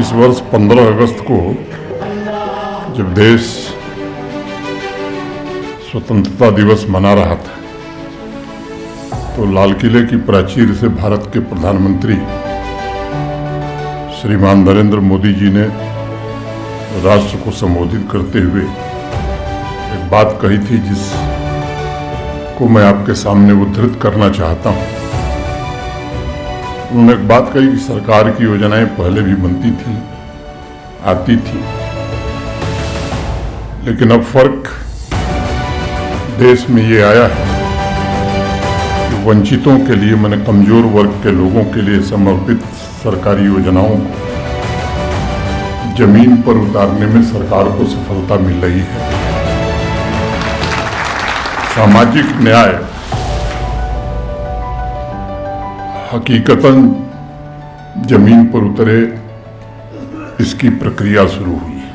इस वर्ष 15 अगस्त को जब देश स्वतंत्रता दिवस मना रहा था तो लाल किले की प्राचीर से भारत के प्रधानमंत्री श्रीमान नरेंद्र मोदी जी ने राष्ट्र को संबोधित करते हुए एक बात कही थी जिसको मैं आपके सामने उद्धृत करना चाहता हूं। उन्होंने एक बात कही कि सरकार की योजनाएं पहले भी बनती थी, आती थी, लेकिन अब फर्क देश में ये आया है कि वंचितों के लिए, माने कमजोर वर्ग के लोगों के लिए समर्पित सरकारी योजनाओं को जमीन पर उतारने में सरकार को सफलता मिल रही है। सामाजिक न्याय हकीकतन जमीन पर उतरे, इसकी प्रक्रिया शुरू हुई है।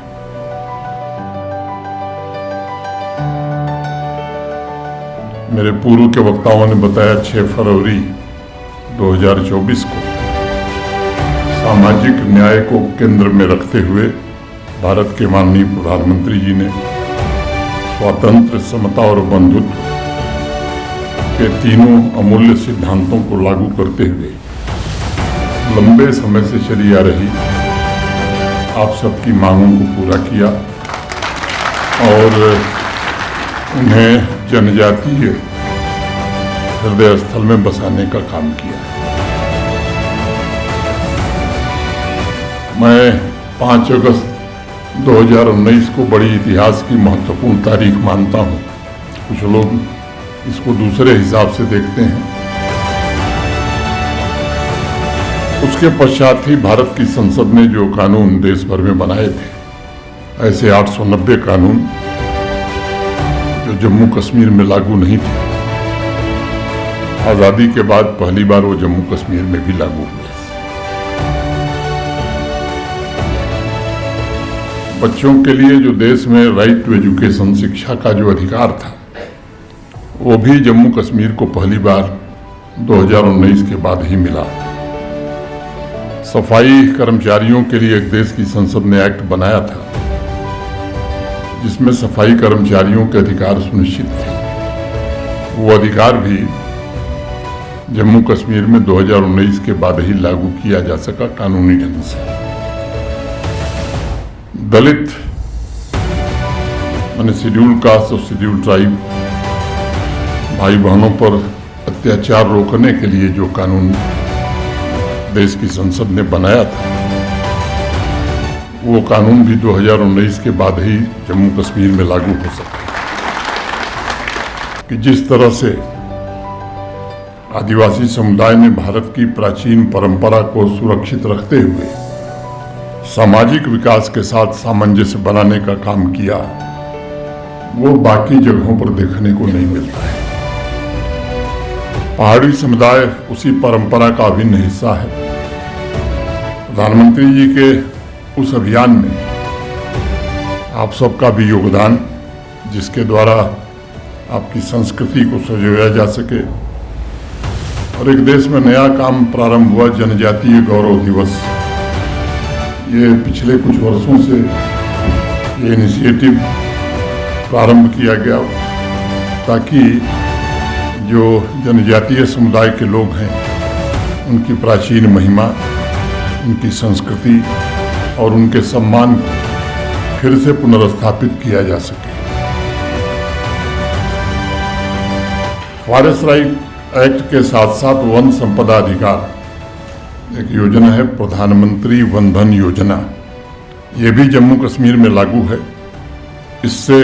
मेरे पूर्व के वक्ताओं ने बताया 6 फरवरी 2024 को सामाजिक न्याय को केंद्र में रखते हुए भारत के माननीय प्रधानमंत्री जी ने स्वातंत्र्य, समता और बंधुत्व के तीनों अमूल्य सिद्धांतों को लागू करते हुए लंबे समय से चली आ रही आप सबकी मांगों को पूरा किया और उन्हें जनजातीय हृदय स्थल में बसाने का काम किया। मैं 5 अगस्त 2019 को बड़ी इतिहास की महत्वपूर्ण तारीख मानता हूँ। कुछ लोग इसको दूसरे हिसाब से देखते हैं। उसके पश्चात ही भारत की संसद ने जो कानून देश भर में बनाए थे, ऐसे 890 कानून जो जम्मू कश्मीर में लागू नहीं थे, आज़ादी के बाद पहली बार वो जम्मू कश्मीर में भी लागू हुए। बच्चों के लिए जो देश में राइट टू एजुकेशन, शिक्षा का जो अधिकार था, वो भी जम्मू कश्मीर को पहली बार 2019 के बाद ही मिला। सफाई कर्मचारियों के लिए एक देश की संसद ने एक्ट बनाया था जिसमें सफाई कर्मचारियों के अधिकार सुनिश्चित थे। वो अधिकार भी जम्मू कश्मीर में 2019 के बाद ही लागू किया जा सका कानूनी ढंग से। दलित माने शेड्यूल कास्ट और शेड्यूल ट्राइब भाई बहनों पर अत्याचार रोकने के लिए जो कानून देश की संसद ने बनाया था, वो कानून भी 2019 के बाद ही जम्मू कश्मीर में लागू हो सका। कि जिस तरह से आदिवासी समुदाय ने भारत की प्राचीन परंपरा को सुरक्षित रखते हुए सामाजिक विकास के साथ सामंजस्य बनाने का काम किया, वो बाकी जगहों पर देखने को नहीं मिलता है। पहाड़ी समुदाय उसी परंपरा का अभिन्न हिस्सा है। प्रधानमंत्री जी के उस अभियान में आप सबका भी योगदान, जिसके द्वारा आपकी संस्कृति को संजोया जा सके। और एक देश में नया काम प्रारंभ हुआ, जनजातीय गौरव दिवस। ये पिछले कुछ वर्षों से ये इनिशिएटिव प्रारंभ किया गया ताकि जो जनजातीय समुदाय के लोग हैं, उनकी प्राचीन महिमा, उनकी संस्कृति और उनके सम्मान को फिर से पुनर्स्थापित किया जा सके। फॉरेस्ट राइट एक्ट के साथ साथ वन संपदा अधिकार एक योजना है, प्रधानमंत्री वन धन योजना। ये भी जम्मू कश्मीर में लागू है। इससे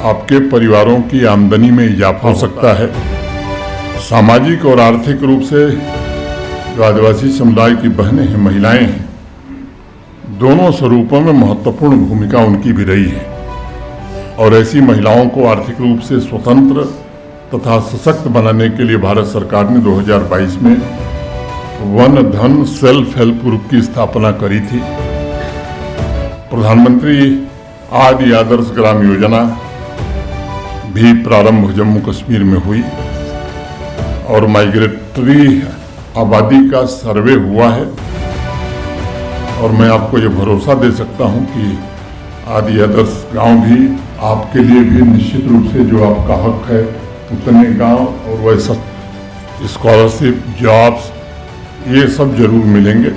आपके परिवारों की आमदनी में इजाफा हो सकता है। सामाजिक और आर्थिक रूप से जो आदिवासी समुदाय की बहनें हैं, महिलाएं हैं, दोनों स्वरूपों में महत्वपूर्ण भूमिका उनकी भी रही है। और ऐसी महिलाओं को आर्थिक रूप से स्वतंत्र तथा सशक्त बनाने के लिए भारत सरकार ने 2022 में वन धन सेल्फ हेल्प ग्रुप की स्थापना करी थी। प्रधानमंत्री आदि आदर्श ग्राम योजना भी प्रारंभ जम्मू कश्मीर में हुई और माइग्रेटरी आबादी का सर्वे हुआ है और मैं आपको ये भरोसा दे सकता हूँ कि आदि आदर्श गांव भी आपके लिए भी निश्चित रूप से जो आपका हक है उतने गांव और वैसा स्कॉलरशिप, जॉब्स, ये सब जरूर मिलेंगे।